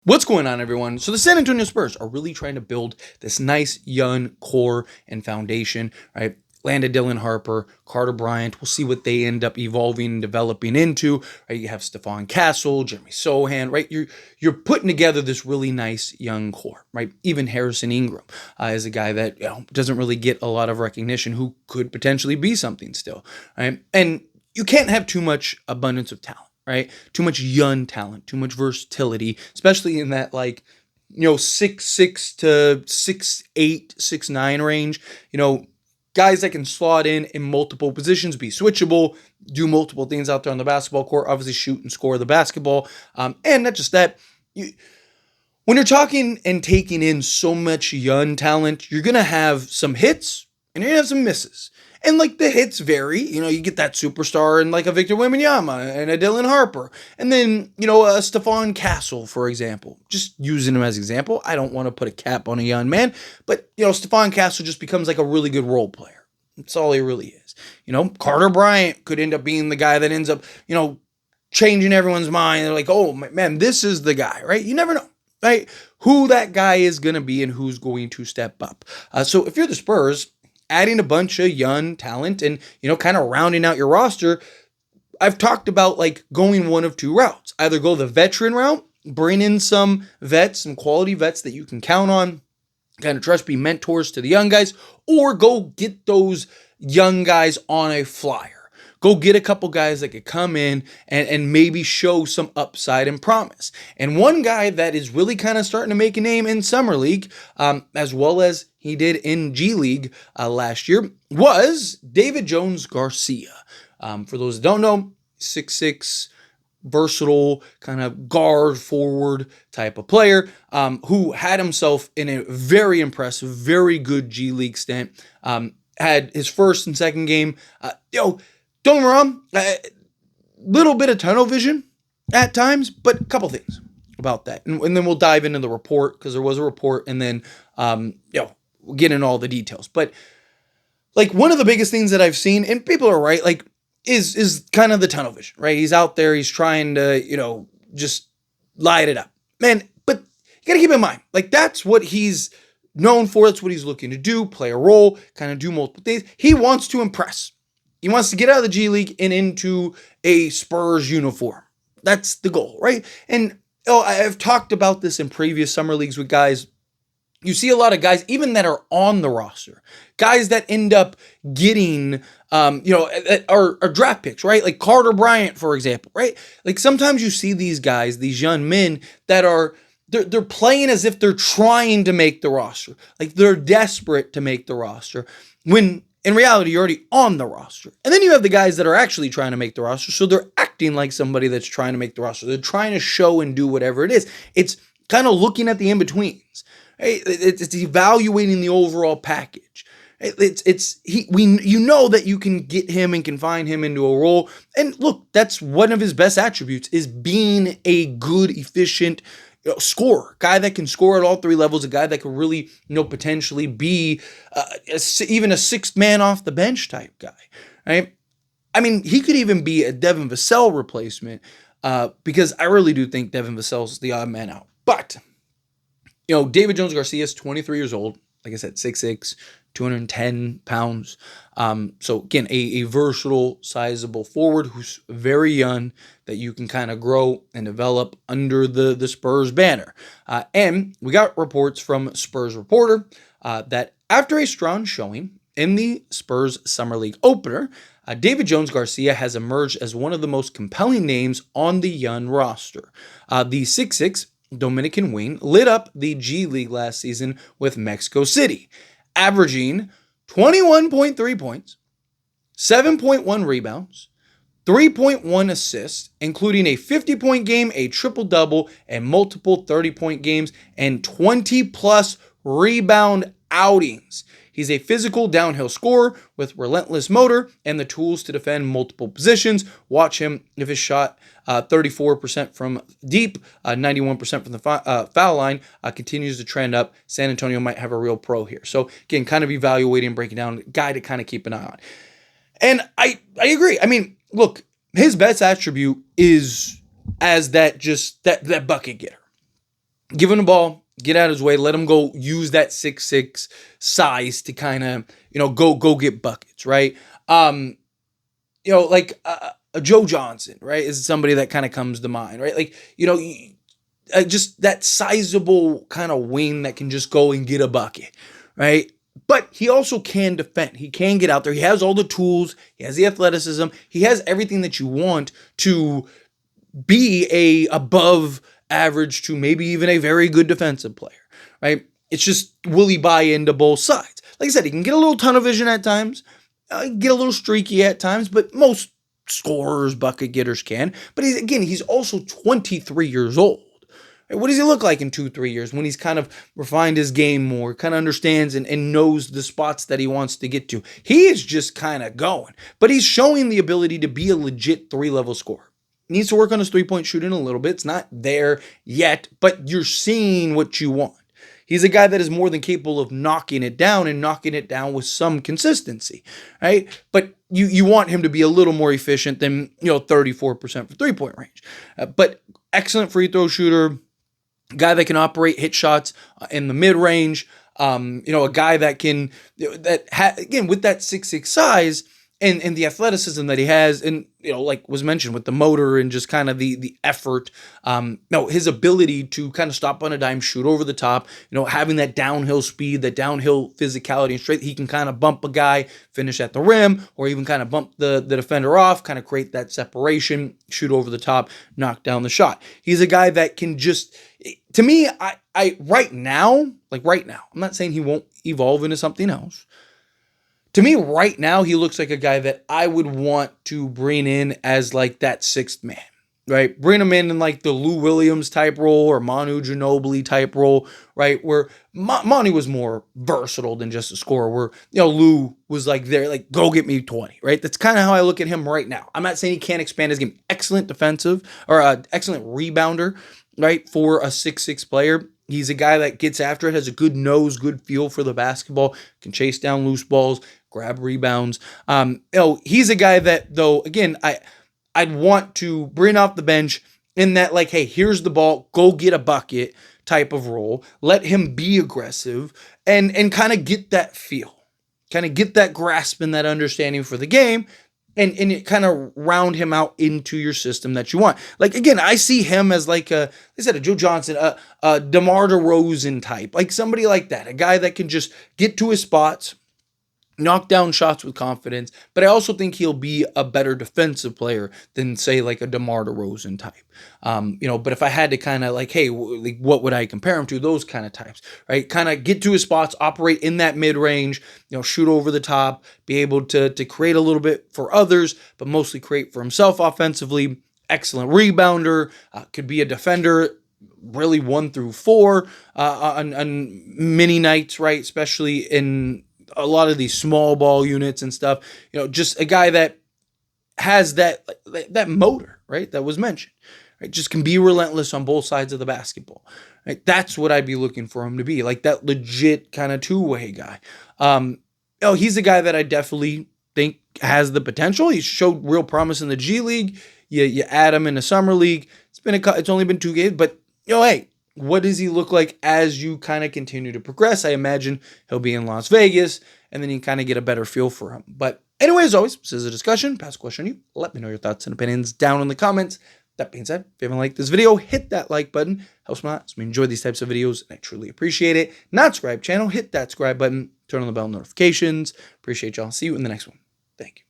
What's going on, everyone? So the San Antonio Spurs are really trying to build this nice young core and foundation, right? Landed Dylan Harper, Carter Bryant. We'll see what they end up evolving and developing into. Right? You have Stephon Castle, Jeremy Sohan, right? You're putting together this really nice young core, right? Even Harrison Ingram is a guy that doesn't really get a lot of recognition, who could potentially be something still, right? And you can't have too much abundance of talent. Right? Too much young talent, too much versatility, especially in that 6'6" to 6'8", 6'9" range. Guys that can slot in multiple positions, be switchable, do multiple things out there on the basketball court, obviously shoot and score the basketball. And not just that, when you're talking and taking in so much young talent, you're going to have some hits and you're going to have some misses. And the hits vary, you get that superstar and a Victor Wembanyama and a Dylan Harper. And then, a Stephon Castle, for example, just using him as an example. I don't want to put a cap on a young man, but, Stephon Castle just becomes a really good role player. That's all he really is. Carter Bryant could end up being the guy that ends up, changing everyone's mind. They're like, oh, man, this is the guy, right? You never know, right? Who that guy is going to be and who's going to step up. So if you're the Spurs, adding a bunch of young talent and, kind of rounding out your roster, I've talked about going one of two routes. Either go the veteran route, bring in some vets, some quality vets that you can count on, kind of trust, be mentors to the young guys, or go get those young guys on a flyer. Go get a couple guys that could come in and maybe show some upside and promise. And one guy that is really kind of starting to make a name in Summer League, as well as he did in G League last year, was David Jones Garcia. For those that don't know, 6'6", versatile, kind of guard forward type of player, who had himself in a very impressive, very good G League stint. Had his first and second game. Don't get me wrong, a little bit of tunnel vision at times, but a couple things about that. And then we'll dive into the report, because there was a report, and then, we'll get into all the details. But, one of the biggest things that I've seen, and people are right, is kind of the tunnel vision, right? He's out there, he's trying to, just light it up. Man, but you got to keep in mind, that's what he's known for. That's what he's looking to do, play a role, kind of do multiple things. He wants to impress. He wants to get out of the G League and into a Spurs uniform. That's the goal, right? And I've talked about this in previous summer leagues with guys. You see a lot of guys, even that are on the roster, guys that end up getting, are draft picks, right? Like Carter Bryant, for example, right? Sometimes you see these guys, these young men that are, they're playing as if they're trying to make the roster. They're desperate to make the roster, when in reality, you're already on the roster. And then you have the guys that are actually trying to make the roster, so they're acting like somebody that's trying to make the roster. They're trying to show and do whatever it is. It's kind of looking at the in-betweens. Right? It's evaluating the overall package. You know that you can get him and confine him into a role. And look, that's one of his best attributes, is being a good, efficient scorer, guy that can score at all three levels, a guy that could really, potentially be even a sixth man off the bench type guy, right? I mean, he could even be a Devin Vassell replacement, because I really do think Devin Vassell is the odd man out. But, David Jones Garcia is 23 years old, like I said, 6'6", 210 pounds. So again, a versatile, sizable forward who's very young, that you can kind of grow and develop under the Spurs banner. And we got reports from Spurs Reporter that after a strong showing in the Spurs Summer League opener, David Jones Garcia has emerged as one of the most compelling names on the young roster. The 6'6" Dominican wing lit up the G League last season with Mexico City, averaging 21.3 points, 7.1 rebounds, 3.1 assists, including a 50-point game, a triple-double, and multiple 30-point games, and 20-plus rebound outings. He's a physical downhill scorer with relentless motor and the tools to defend multiple positions. Watch him if his shot 34% from deep, 91% from the foul line, continues to trend up. San Antonio might have a real pro here. So again, kind of evaluating, breaking down, guy to kind of keep an eye on. And I agree. I mean, look, his best attribute is as that bucket getter. give him the ball, get out of his way, let him go use that 6'6" size to kind of, go get buckets, right? Like a Joe Johnson, right, is somebody that kind of comes to mind, right? Like, just that sizable kind of wing that can just go and get a bucket, right? But he also can defend. He can get out there. He has all the tools. He has the athleticism. He has everything that you want to be a above average to maybe even a very good defensive player, right? It's just, will he buy into both sides? Like I said, he can get a little tunnel vision at times, get a little streaky at times, but most scorers, bucket getters can. But he's also 23 years old. What does he look like in 2-3 years when he's kind of refined his game more, kind of understands and knows the spots that he wants to get to? He is just kind of going, but he's showing the ability to be a legit 3-level scorer. Needs to work on his 3-point shooting a little bit. It's not there yet, but you're seeing what you want. He's a guy that is more than capable of knocking it down and knocking it down with some consistency, right? But you want him to be a little more efficient than 34% for 3-point range. But excellent free throw shooter. Guy that can operate hit shots in the mid-range, a guy that can, again, with that 6'6" size and the athleticism that he has, and, like was mentioned with the motor and just kind of the effort, his ability to kind of stop on a dime, shoot over the top, having that downhill speed, that downhill physicality and strength, he can kind of bump a guy, finish at the rim, or even kind of bump the defender off, kind of create that separation, shoot over the top, knock down the shot. He's a guy that can just, to me, I right now, I'm not saying he won't evolve into something else. To me, right now, he looks like a guy that I would want to bring in as like that sixth man, right? Bring him in like the Lou Williams type role or Manu Ginobili type role, right? Where Manu was more versatile than just a scorer, where, Lou was like there, like, go get me 20, right? That's kind of how I look at him right now. I'm not saying he can't expand his game. Excellent defensive or excellent rebounder, right? For a 6'6" player. He's a guy that gets after it, has a good nose, good feel for the basketball, can chase down loose balls, grab rebounds. He's a guy that, though, again, I'd want to bring off the bench in that, like, hey, here's the ball, go get a bucket type of role. Let him be aggressive and kind of get that feel, kind of get that grasp and that understanding for the game. And kind of round him out into your system that you want. Like, again, I see him as like a Joe Johnson, a DeMar DeRozan type, like somebody like that, a guy that can just get to his spots, knock down shots with confidence. But I also think he'll be a better defensive player than, say, like a DeMar DeRozan type. But if I had to kind of like, hey, what would I compare him to? Those kind of types, right? Kind of get to his spots, operate in that mid-range, shoot over the top, be able to create a little bit for others, but mostly create for himself offensively. Excellent rebounder, could be a defender, really 1 through 4 on many nights, right? Especially in a lot of these small ball units and stuff, just a guy that has that motor, right? That was mentioned, right? Just can be relentless on both sides of the basketball, right? That's what I'd be looking for him to be, like that legit kind of two-way guy. He's a guy that I definitely think has the potential. He showed real promise in the G League. You add him in the summer league. It's only been 2 games, but hey, what does he look like as you kind of continue to progress? I imagine he'll be in Las Vegas, and then you kind of get a better feel for him. But anyway, as always, this is a discussion. Pass a question on you. Let me know your thoughts and opinions down in the comments. That being said, if you haven't liked this video, hit that like button. Helps me out. So we enjoy these types of videos, and I truly appreciate it. Not subscribe channel, hit that subscribe button. Turn on the bell notifications. Appreciate y'all. See you in the next one. Thank you.